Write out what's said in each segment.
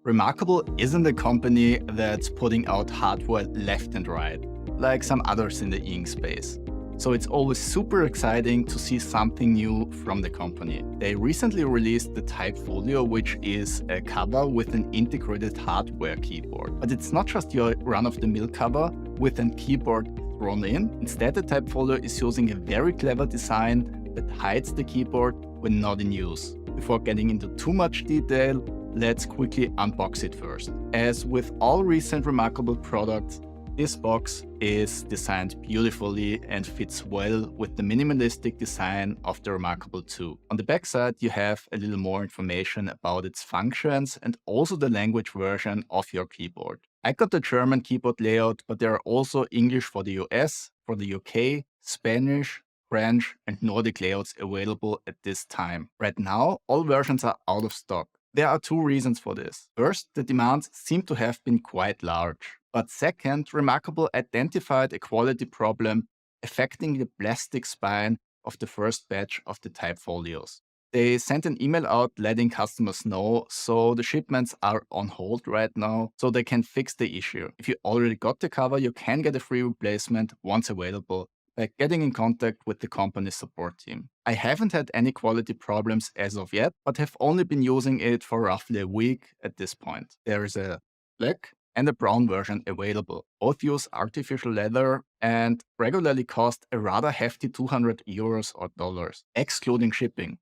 Remarkable isn't a company that's putting out hardware left and right, like some others in the e-ink space. So it's always super exciting to see something new from the company. They recently released the Type Folio, which is a cover with an integrated hardware keyboard. But it's not just your run-of-the-mill cover with a keyboard thrown in. Instead, the Type Folio is using a very clever design that hides the keyboard when not in use. Before getting into too much detail, let's quickly unbox it first. As with all recent Remarkable products, this box is designed beautifully and fits well with the minimalistic design of the Remarkable 2. On the back side, you have a little more information about its functions and also the language version of your keyboard. I got the German keyboard layout, but there are also English for the US, for the UK, Spanish, French, and Nordic layouts available at this time. Right now, all versions are out of stock. There are two reasons for this. First, the demands seem to have been quite large. But second, Remarkable identified a quality problem affecting the plastic spine of the first batch of the Type Folios. They sent an email out letting customers know, so the shipments are on hold right now, so they can fix the issue. If you already got the cover, you can get a free replacement once available by getting in contact with the company's support team. I haven't had any quality problems as of yet, but have only been using it for roughly a week at this point. There is a black and a brown version available. Both use artificial leather and regularly cost a rather hefty 200 euros or dollars, excluding shipping.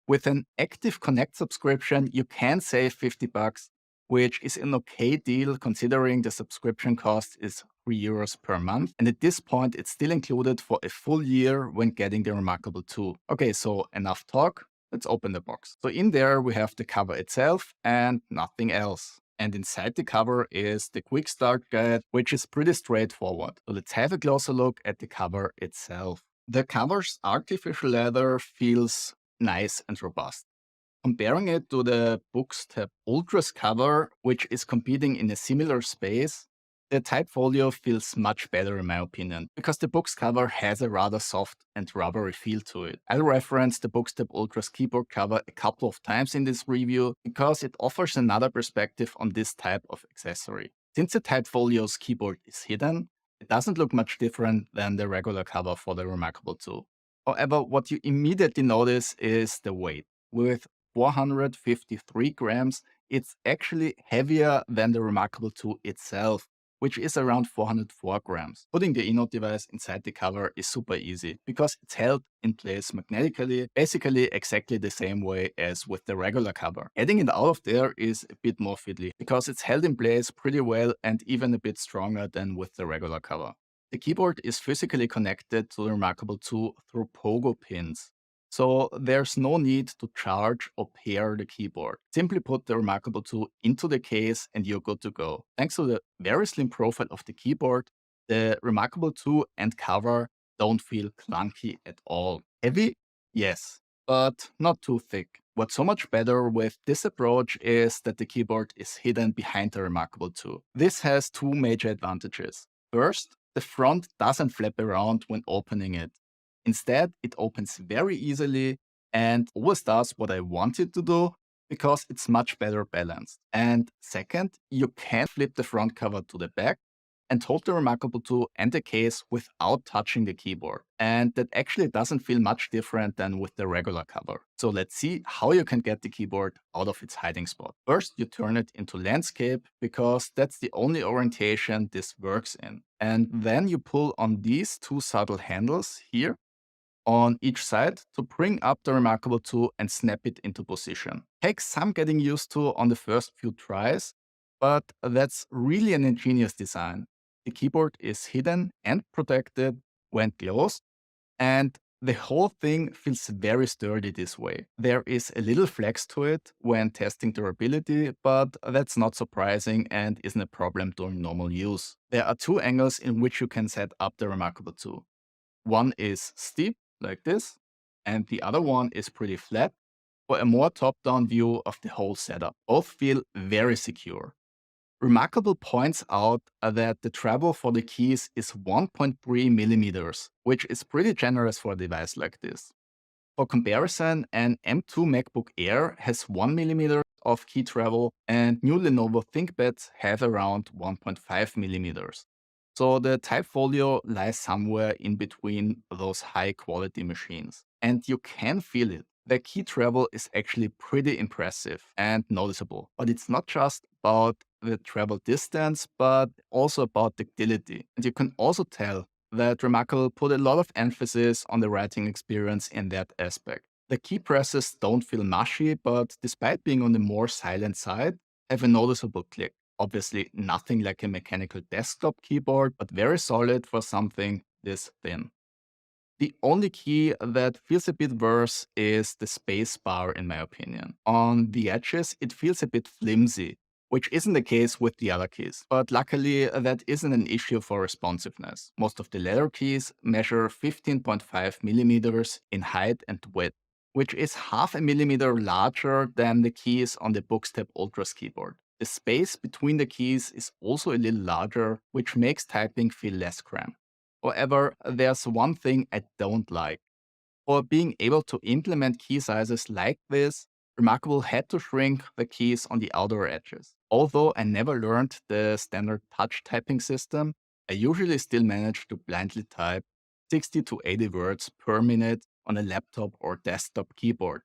With an Active Connect subscription, you can save 50 bucks, which is an okay deal considering the subscription cost is 3 euros per month. And at this point, it's still included for a full year when getting the Remarkable 2. Okay, so enough talk. Let's open the box. So in there, we have the cover itself and nothing else. And inside the cover is the quick start guide, which is pretty straightforward. So let's have a closer look at the cover itself. The cover's artificial leather feels nice and robust. Comparing it to the Bookstep Ultra's cover, which is competing in a similar space, the Type Folio feels much better in my opinion, because the Book's cover has a rather soft and rubbery feel to it. I'll reference the Bookstep Ultra's keyboard cover a couple of times in this review, because it offers another perspective on this type of accessory. Since the Type Folio's keyboard is hidden, it doesn't look much different than the regular cover for the Remarkable 2. However, what you immediately notice is the weight. With 453 grams, it's actually heavier than the Remarkable 2 itself, which is around 404 grams. Putting the enote device inside the cover is super easy because it's held in place magnetically, basically exactly the same way as with the regular cover. Getting it out of there is a bit more fiddly because it's held in place pretty well and even a bit stronger than with the regular cover. The keyboard is physically connected to the Remarkable 2 through pogo pins. So there's no need to charge or pair the keyboard. Simply put the Remarkable 2 into the case and you're good to go. Thanks to the very slim profile of the keyboard, the Remarkable 2 and cover don't feel clunky at all. Heavy? Yes, but not too thick. What's so much better with this approach is that the keyboard is hidden behind the Remarkable 2. This has two major advantages. First, the front doesn't flap around when opening it. Instead, it opens very easily and always does what I want it to do because it's much better balanced. And second, you can flip the front cover to the back and hold the Remarkable 2 and the case without touching the keyboard. And that actually doesn't feel much different than with the regular cover. So let's see how you can get the keyboard out of its hiding spot. First, you turn it into landscape because that's the only orientation this works in. And then you pull on these two subtle handles here on each side to bring up the Remarkable 2 and snap it into position. Takes some getting used to on the first few tries, but that's really an ingenious design. The keyboard is hidden and protected when closed, and the whole thing feels very sturdy this way. There is a little flex to it when testing durability, but that's not surprising and isn't a problem during normal use. There are two angles in which you can set up the Remarkable 2. One is steep, like this, and the other one is pretty flat for a more top-down view of the whole setup. Both feel very secure. Remarkable points out that the travel for the keys is 1.3 millimeters, which is pretty generous for a device like this. For comparison, an M2 MacBook Air has 1 millimeter of key travel, and new Lenovo ThinkPads have around 1.5 millimeters. So the Type Folio lies somewhere in between those high quality machines. And you can feel it. The key travel is actually pretty impressive and noticeable. But it's not just about the travel distance, but also about ductility. And you can also tell that Remarkable put a lot of emphasis on the writing experience in that aspect. The key presses don't feel mushy, but despite being on the more silent side, have a noticeable click. Obviously, nothing like a mechanical desktop keyboard, but very solid for something this thin. The only key that feels a bit worse is the space bar, in my opinion. On the edges, it feels a bit flimsy, which isn't the case with the other keys. But luckily, that isn't an issue for responsiveness. Most of the letter keys measure 15.5 millimeters in height and width, which is half a millimeter larger than the keys on the Bookstep Ultra's keyboard. The space between the keys is also a little larger, which makes typing feel less cramped. However, there's one thing I don't like. For being able to implement key sizes like this, Remarkable had to shrink the keys on the outer edges. Although I never learned the standard touch typing system, I usually still manage to blindly type 60 to 80 words per minute on a laptop or desktop keyboard.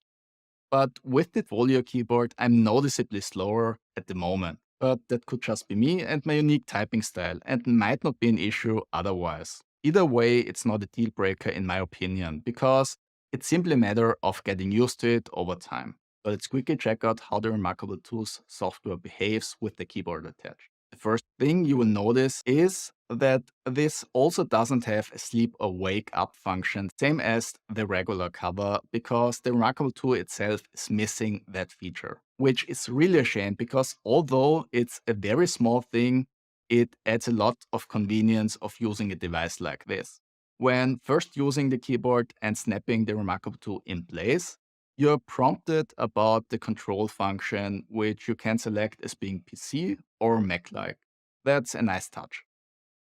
But with the Folio keyboard, I'm noticeably slower at the moment. But that could just be me and my unique typing style, and might not be an issue otherwise. Either way, it's not a deal breaker in my opinion, because it's simply a matter of getting used to it over time. So let's quickly check out how the Remarkable Tools software behaves with the keyboard attached. The first thing you will notice is that this also doesn't have a sleep or wake up function, same as the regular cover, because the Remarkable tool itself is missing that feature, which is really a shame because although it's a very small thing, it adds a lot of convenience of using a device like this. When first using the keyboard and snapping the Remarkable tool in place, you're prompted about the control function, which you can select as being PC or Mac-like. That's a nice touch.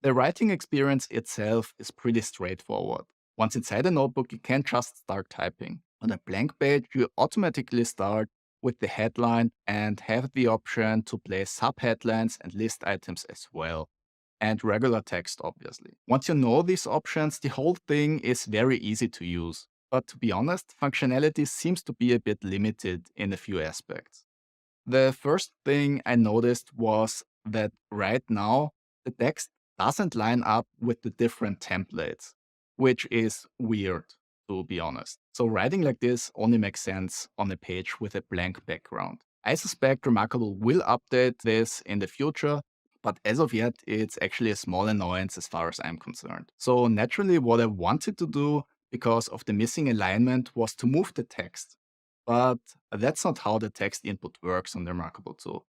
The writing experience itself is pretty straightforward. Once inside a notebook, you can just start typing. On a blank page, you automatically start with the headline and have the option to place sub-headlines and list items as well. And regular text, obviously. Once you know these options, the whole thing is very easy to use. But to be honest, functionality seems to be a bit limited in a few aspects. The first thing I noticed was that right now the text doesn't line up with the different templates, which is weird, to be honest. So writing like this only makes sense on a page with a blank background. I suspect Remarkable will update this in the future, but as of yet, it's actually a small annoyance as far as I'm concerned. So naturally, what I wanted to do because of the missing alignment was to move the text. But that's not how the text input works on the Remarkable tool.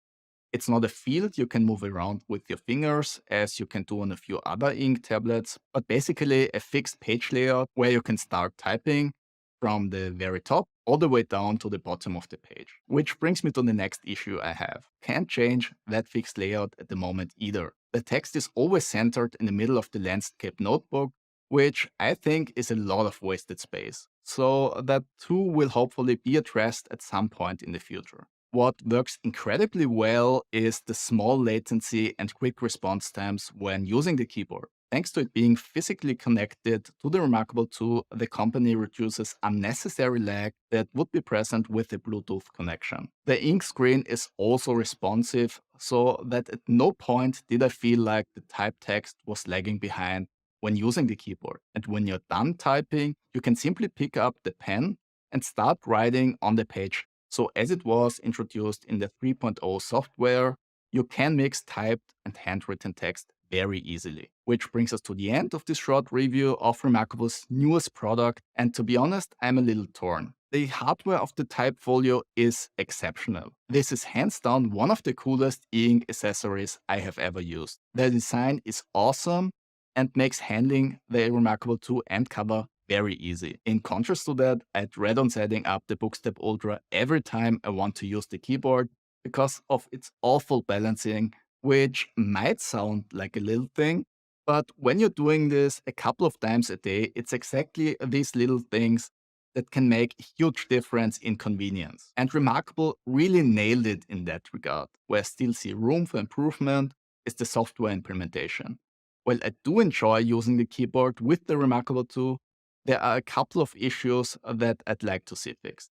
It's not a field you can move around with your fingers as you can do on a few other ink tablets, but basically a fixed page layout where you can start typing from the very top all the way down to the bottom of the page. Which brings me to the next issue I have. Can't change that fixed layout at the moment either. The text is always centered in the middle of the landscape notebook, which I think is a lot of wasted space. So that too will hopefully be addressed at some point in the future. What works incredibly well is the small latency and quick response times when using the keyboard. Thanks to it being physically connected to the Remarkable tool, the company reduces unnecessary lag that would be present with a Bluetooth connection. The ink screen is also responsive, so that at no point did I feel like the type text was lagging behind when using the keyboard. And when you're done typing, you can simply pick up the pen and start writing on the page. So as it was introduced in the 3.0 software, you can mix typed and handwritten text very easily. Which brings us to the end of this short review of Remarkable's newest product. And to be honest, I'm a little torn. The hardware of the Type Folio is exceptional. This is hands down one of the coolest e-ink accessories I have ever used. The design is awesome and makes handling the Remarkable 2 and cover very easy. In contrast to that, I dread on setting up the Bookstep Ultra every time I want to use the keyboard because of its awful balancing, which might sound like a little thing, but when you're doing this a couple of times a day, it's exactly these little things that can make a huge difference in convenience. And Remarkable really nailed it in that regard. Where I still see room for improvement is the software implementation. While I do enjoy using the keyboard with the Remarkable 2, there are a couple of issues that I'd like to see fixed.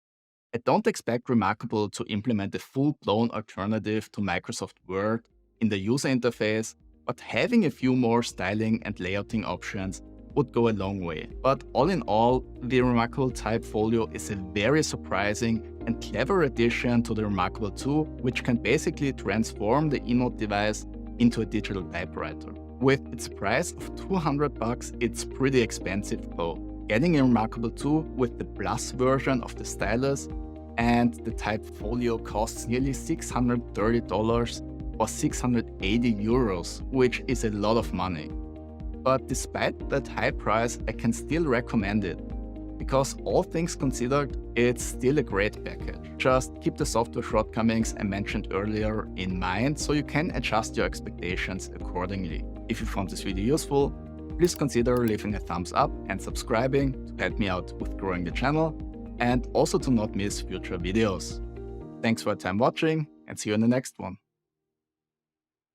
I don't expect Remarkable to implement a full-blown alternative to Microsoft Word in the user interface, but having a few more styling and layouting options would go a long way. But all in all, the Remarkable Type Folio is a very surprising and clever addition to the Remarkable 2, which can basically transform the enote device into a digital typewriter. With its price of $200, it's pretty expensive though. Getting a Remarkable 2 with the Plus version of the stylus and the Type Folio costs nearly $630 or 680 euros, which is a lot of money. But despite that high price, I can still recommend it, because all things considered, it's still a great package. Just keep the software shortcomings I mentioned earlier in mind so you can adjust your expectations accordingly. If you found this video useful, please consider leaving a thumbs up and subscribing to help me out with growing the channel, and also to not miss future videos. Thanks for your time watching, and see you in the next one.